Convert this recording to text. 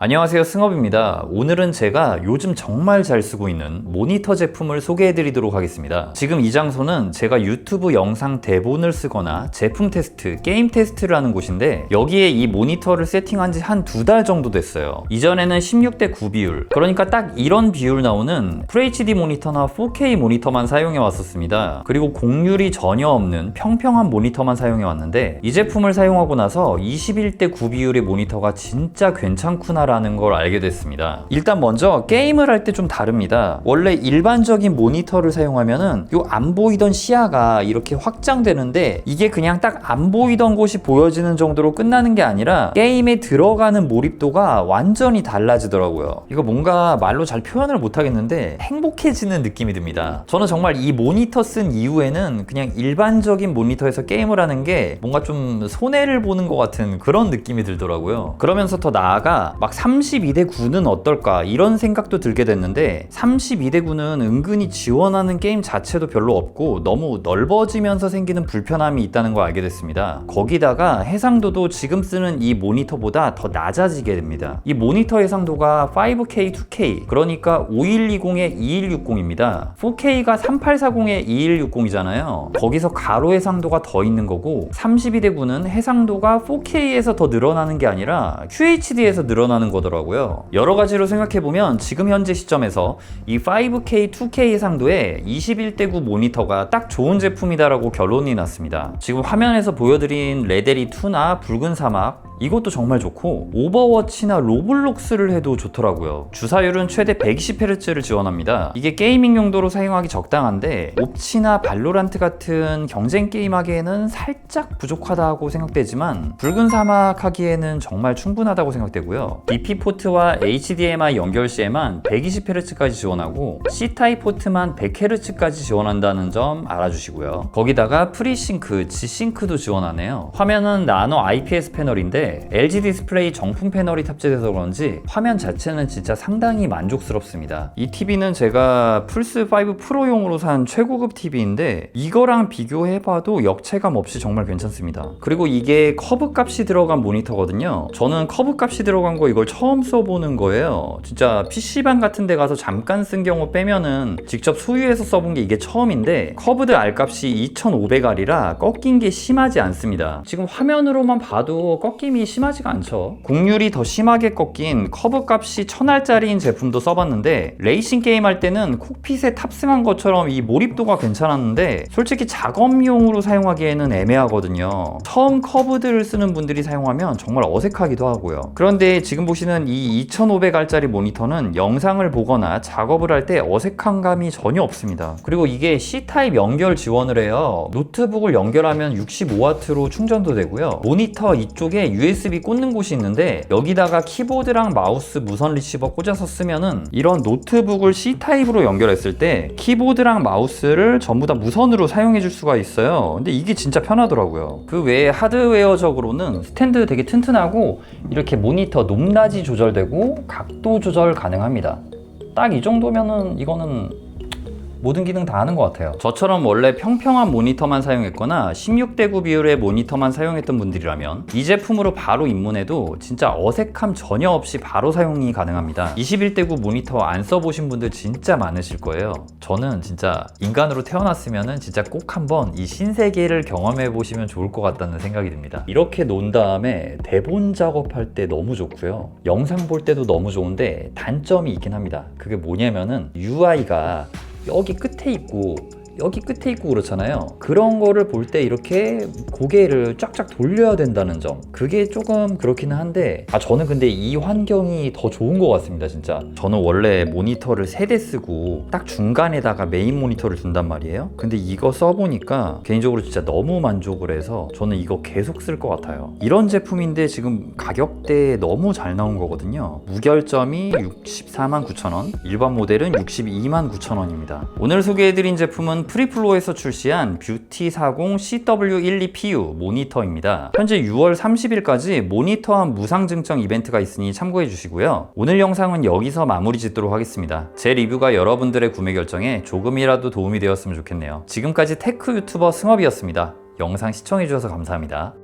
안녕하세요, 승업입니다. 오늘은 제가 요즘 정말 잘 쓰고 있는 모니터 제품을 소개해 드리도록 하겠습니다. 지금 이 장소는 제가 유튜브 영상 대본을 쓰거나 제품 테스트, 게임 테스트를 하는 곳인데 여기에 이 모니터를 세팅한 지 한 2달 정도 됐어요. 이전에는 16:9 비율, 그러니까 딱 이런 비율 나오는 FHD 모니터나 4K 모니터만 사용해 왔었습니다. 그리고 곡률이 전혀 없는 평평한 모니터만 사용해 왔는데 이 제품을 사용하고 나서 21:9 비율의 모니터가 진짜 괜찮구나 라는 걸 알게 됐습니다. 일단 먼저 게임을 할 때 좀 다릅니다. 원래 일반적인 모니터를 사용하면은 요 안 보이던 시야가 이렇게 확장되는데 이게 그냥 딱 안 보이던 곳이 보여지는 정도로 끝나는 게 아니라 게임에 들어가는 몰입도가 완전히 달라지더라고요. 이거 뭔가 말로 잘 표현을 못 하겠는데 행복해지는 느낌이 듭니다. 저는 정말 이 모니터 쓴 이후에는 그냥 일반적인 모니터에서 게임을 하는 게 뭔가 좀 손해를 보는 것 같은 그런 느낌이 들더라고요. 그러면서 더 나아가 막 32:9는 어떨까 이런 생각도 들게 됐는데 32:9는 은근히 지원하는 게임 자체도 별로 없고 너무 넓어지면서 생기는 불편함이 있다는 걸 알게 됐습니다. 거기다가 해상도도 지금 쓰는 이 모니터보다 더 낮아지게 됩니다. 이 모니터 해상도가 5K, 2K 그러니까 5120에 2160입니다. 4K가 3840에 2160이잖아요. 거기서 가로 해상도가 더 있는 거고 32:9는 해상도가 4K에서 더 늘어나는 게 아니라 QHD에서 늘어나는 거더라고요. 여러 가지로 생각해보면 지금 현재 시점에서 이 5K, 2K 해상도의 21:9 모니터가 딱 좋은 제품이다라고 결론이 났습니다. 지금 화면에서 보여드린 레데리 2나 붉은 사막 이것도 정말 좋고 오버워치나 로블록스를 해도 좋더라고요. 주사율은 최대 120Hz를 지원합니다. 이게 게이밍 용도로 사용하기 적당한데 옵치나 발로란트 같은 경쟁 게임 하기에는 살짝 부족하다고 생각되지만 붉은 사막 하기에는 정말 충분하다고 생각되고요. DP 포트와 HDMI 연결 시에만 120Hz까지 지원하고 C타입 포트만 100Hz까지 지원한다는 점 알아주시고요. 거기다가 프리싱크, G싱크도 지원하네요. 화면은 나노 IPS 패널인데 LG 디스플레이 정품 패널이 탑재돼서 그런지 화면 자체는 진짜 상당히 만족스럽습니다. 이 TV는 제가 플스5 프로용으로 산 최고급 TV인데 이거랑 비교해봐도 역체감 없이 정말 괜찮습니다. 그리고 이게 커브 값이 들어간 모니터거든요. 저는 커브 값이 들어간 거 이걸 처음 써보는 거예요. 진짜 PC방 같은 데 가서 잠깐 쓴 경우 빼면은 직접 소유해서 써본 게 이게 처음인데 커브드 R값이 2500R이라 꺾인 게 심하지 않습니다. 지금 화면으로만 봐도 꺾임이 심하지가 않죠. 곡률이 더 심하게 꺾인 커브 값이 1000R짜리인 제품도 써봤는데 레이싱 게임 할 때는 콕핏에 탑승한 것처럼 이 몰입도가 괜찮았는데 솔직히 작업용으로 사용하기에는 애매하거든요. 처음 커브드를 쓰는 분들이 사용하면 정말 어색하기도 하고요. 그런데 지금 보시는 이 2500R짜리 모니터는 영상을 보거나 작업을 할 때 어색한 감이 전혀 없습니다. 그리고 이게 C타입 연결 지원을 해요. 노트북을 연결하면 65W로 충전도 되고요. 모니터 이쪽에 USB 꽂는 곳이 있는데 여기다가 키보드랑 마우스 무선 리시버 꽂아서 쓰면은 이런 노트북을 C타입으로 연결했을 때 키보드랑 마우스를 전부 다 무선으로 사용해 줄 수가 있어요. 근데 이게 진짜 편하더라고요. 그 외에 하드웨어적으로는 스탠드 되게 튼튼하고 이렇게 모니터 높낮이 조절되고 각도 조절 가능합니다. 딱 이 정도면은 이거는 모든 기능 다 하는 것 같아요. 저처럼 원래 평평한 모니터만 사용했거나 16:9 비율의 모니터만 사용했던 분들이라면 이 제품으로 바로 입문해도 진짜 어색함 전혀 없이 바로 사용이 가능합니다. 21:9 모니터 안 써보신 분들 진짜 많으실 거예요. 저는 진짜 인간으로 태어났으면 진짜 꼭 한번 이 신세계를 경험해 보시면 좋을 것 같다는 생각이 듭니다. 이렇게 논 다음에 대본 작업할 때 너무 좋고요. 영상 볼 때도 너무 좋은데 단점이 있긴 합니다. 그게 뭐냐면은 UI가 여기 끝에 있고 여기 끝에 있고 그렇잖아요. 그런 거를 볼 때 이렇게 고개를 쫙쫙 돌려야 된다는 점, 그게 조금 그렇기는 한데 저는 근데 이 환경이 더 좋은 것 같습니다. 진짜 저는 원래 모니터를 3대 쓰고 딱 중간에다가 메인 모니터를 둔단 말이에요. 근데 이거 써보니까 개인적으로 진짜 너무 만족을 해서 저는 이거 계속 쓸 것 같아요. 이런 제품인데 지금 가격대에 너무 잘 나온 거거든요. 무결점이 649,000원, 일반 모델은 629,000원입니다. 오늘 소개해드린 제품은 프리플로에서 출시한 뷰티40 CW12PU 모니터입니다. 현재 6월 30일까지 모니터한 무상 증정 이벤트가 있으니 참고해 주시고요. 오늘 영상은 여기서 마무리 짓도록 하겠습니다. 제 리뷰가 여러분들의 구매 결정에 조금이라도 도움이 되었으면 좋겠네요. 지금까지 테크 유튜버 승업이었습니다. 영상 시청해 주셔서 감사합니다.